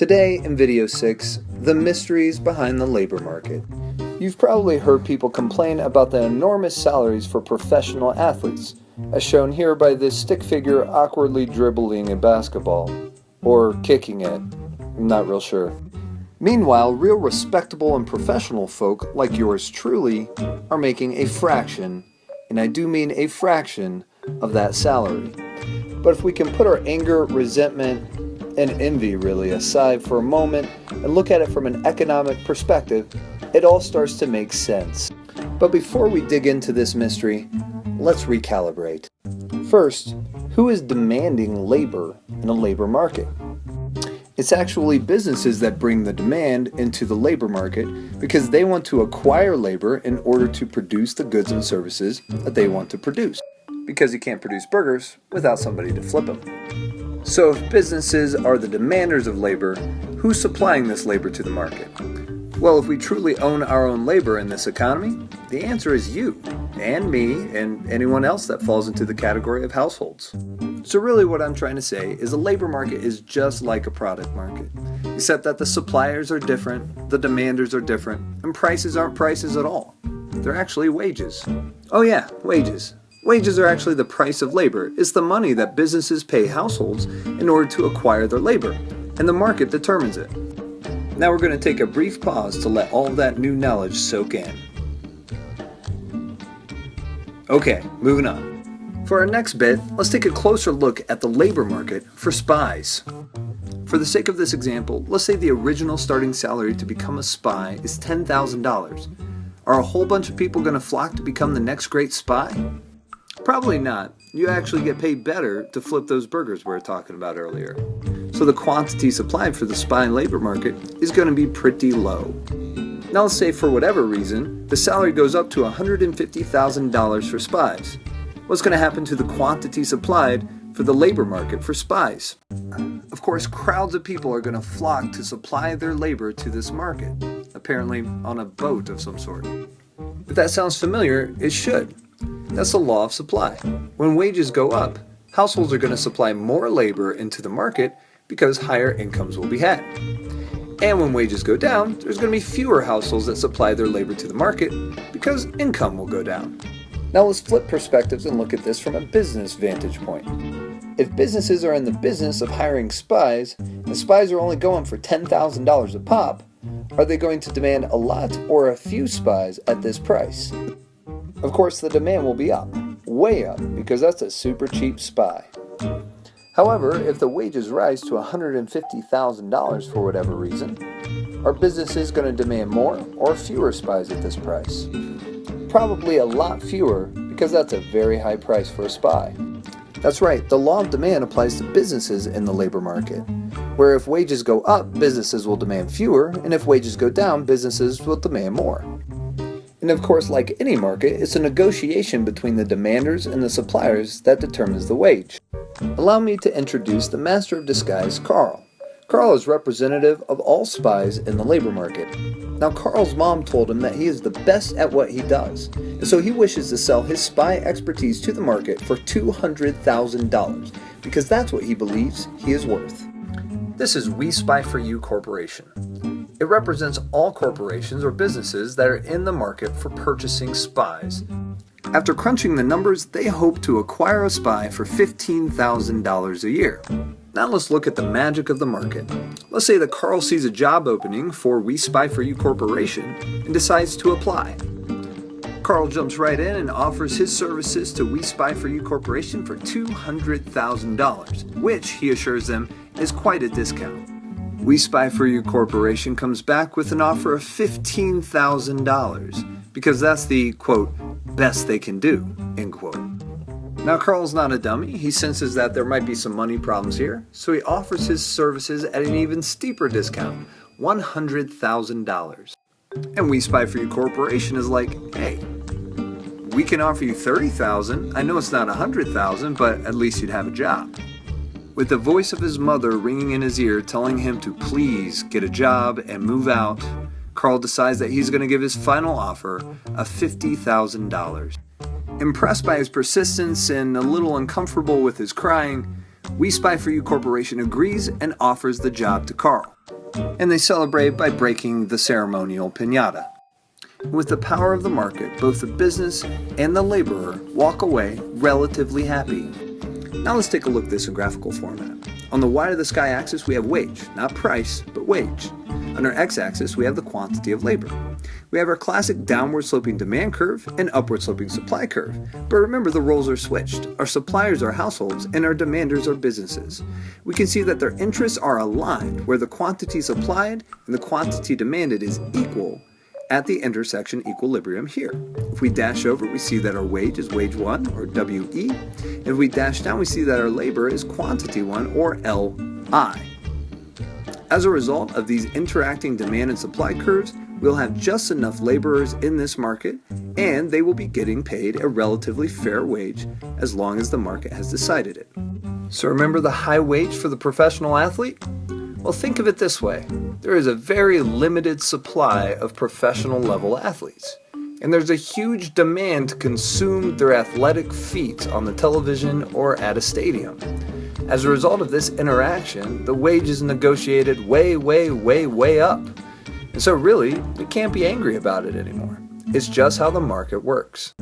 Today in video 6, the mysteries behind the labor market. You've probably heard people complain about the enormous salaries for professional athletes, as shown here by this stick figure awkwardly dribbling a basketball. Or kicking it. I'm not real sure. Meanwhile, real respectable and professional folk like yours truly are making a fraction, and I do mean a fraction, of that salary. But if we can put our anger, resentment, and envy really aside for a moment and look at it from an economic perspective, it all starts to make sense. But before we dig into this mystery, let's recalibrate. First, who is demanding labor in a labor market? It's actually businesses that bring the demand into the labor market because they want to acquire labor in order to produce the goods and services that they want to produce. Because you can't produce burgers without somebody to flip them. So if businesses are the demanders of labor, who's supplying this labor to the market? Well, if we truly own our own labor in this economy, the answer is you, and me, and anyone else that falls into the category of households. So really what I'm trying to say is the labor market is just like a product market, except that the suppliers are different, the demanders are different, and prices aren't prices at all. They're actually wages. Oh yeah, wages. Wages are actually the price of labor. It's the money that businesses pay households in order to acquire their labor, and the market determines it. Now we're going to take a brief pause to let all of that new knowledge soak in. Okay, moving on. For our next bit, let's take a closer look at the labor market for spies. For the sake of this example, let's say the original starting salary to become a spy is $10,000. Are a whole bunch of people going to flock to become the next great spy? Probably not. You actually get paid better to flip those burgers we were talking about earlier. So the quantity supplied for the spy labor market is going to be pretty low. Now let's say for whatever reason, the salary goes up to $150,000 for spies. What's going to happen to the quantity supplied for the labor market for spies? Of course, crowds of people are going to flock to supply their labor to this market, apparently on a boat of some sort. If that sounds familiar, it should. That's the law of supply. When wages go up, households are going to supply more labor into the market because higher incomes will be had. And when wages go down, there's going to be fewer households that supply their labor to the market because income will go down. Now let's flip perspectives and look at this from a business vantage point. If businesses are in the business of hiring spies, and spies are only going for $10,000 a pop, are they going to demand a lot or a few spies at this price? Of course, the demand will be up, way up, because that's a super cheap spy. However, if the wages rise to $150,000 for whatever reason, are businesses going to demand more or fewer spies at this price? Probably a lot fewer, because that's a very high price for a spy. That's right, the law of demand applies to businesses in the labor market, where if wages go up, businesses will demand fewer, and if wages go down, businesses will demand more. And of course, like any market, it's a negotiation between the demanders and the suppliers that determines the wage. Allow me to introduce the master of disguise, Carl. Carl is representative of all spies in the labor market. Now, Carl's mom told him that he is the best at what he does, and so he wishes to sell his spy expertise to the market for $200,000, because that's what he believes he is worth. This is We Spy For You Corporation. It represents all corporations or businesses that are in the market for purchasing spies. After crunching the numbers, they hope to acquire a spy for $15,000 a year. Now let's look at the magic of the market. Let's say that Carl sees a job opening for We Spy For You Corporation and decides to apply. Carl jumps right in and offers his services to We Spy For You Corporation for $200,000, which, he assures them, is quite a discount. We Spy For You Corporation comes back with an offer of $15,000 because that's the, quote, best they can do, end quote. Now Carl's not a dummy. He senses that there might be some money problems here, so he offers his services at an even steeper discount, $100,000. And We Spy For You Corporation is like, hey, we can offer you $30,000. I know it's not $100,000, but at least you'd have a job. With the voice of his mother ringing in his ear telling him to please get a job and move out, Carl decides that he's going to give his final offer of $50,000. Impressed by his persistence and a little uncomfortable with his crying, We Spy For You Corporation agrees and offers the job to Carl. And they celebrate by breaking the ceremonial piñata. With the power of the market, both the business and the laborer walk away relatively happy. Now let's take a look at this in graphical format. On the y to the sky axis we have wage, not price, but wage. On our x-axis we have the quantity of labor. We have our classic downward sloping demand curve and upward sloping supply curve. But remember, the roles are switched. Our suppliers are households and our demanders are businesses. We can see that their interests are aligned, where the quantity supplied and the quantity demanded is equal at the intersection equilibrium here. If we dash over, we see that our wage is wage 1, or WE. And if we dash down, we see that our labor is quantity 1, or LI. As a result of these interacting demand and supply curves, we'll have just enough laborers in this market, and they will be getting paid a relatively fair wage as long as the market has decided it. So remember the high wage for the professional athlete? Well, think of it this way. There is a very limited supply of professional level athletes, and there's a huge demand to consume their athletic feats on the television or at a stadium. As a result of this interaction, the wage is negotiated way up. And so really, we can't be angry about it anymore. It's just how the market works.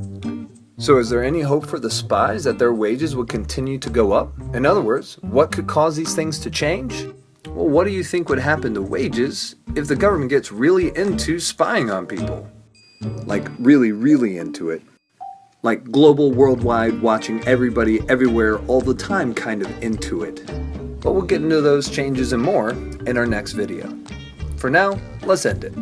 So is there any hope for the spies that their wages would continue to go up? In other words, what could cause these things to change? Well, what do you think would happen to wages if the government gets really into spying on people? Like really into it. Like global, worldwide, watching everybody, everywhere, all the time kind of into it. But we'll get into those changes and more in our next video. For now, let's end it.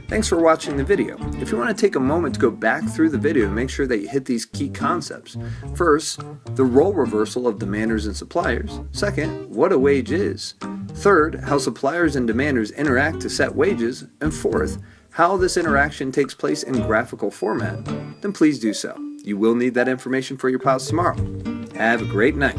Thanks for watching the video. If you want to take a moment to go back through the video and make sure that you hit these key concepts. First, the role reversal of demanders and suppliers. Second, what a wage is. Third, how suppliers and demanders interact to set wages. And fourth, how this interaction takes place in graphical format, then please do so. You will need that information for your piles tomorrow. Have a great night.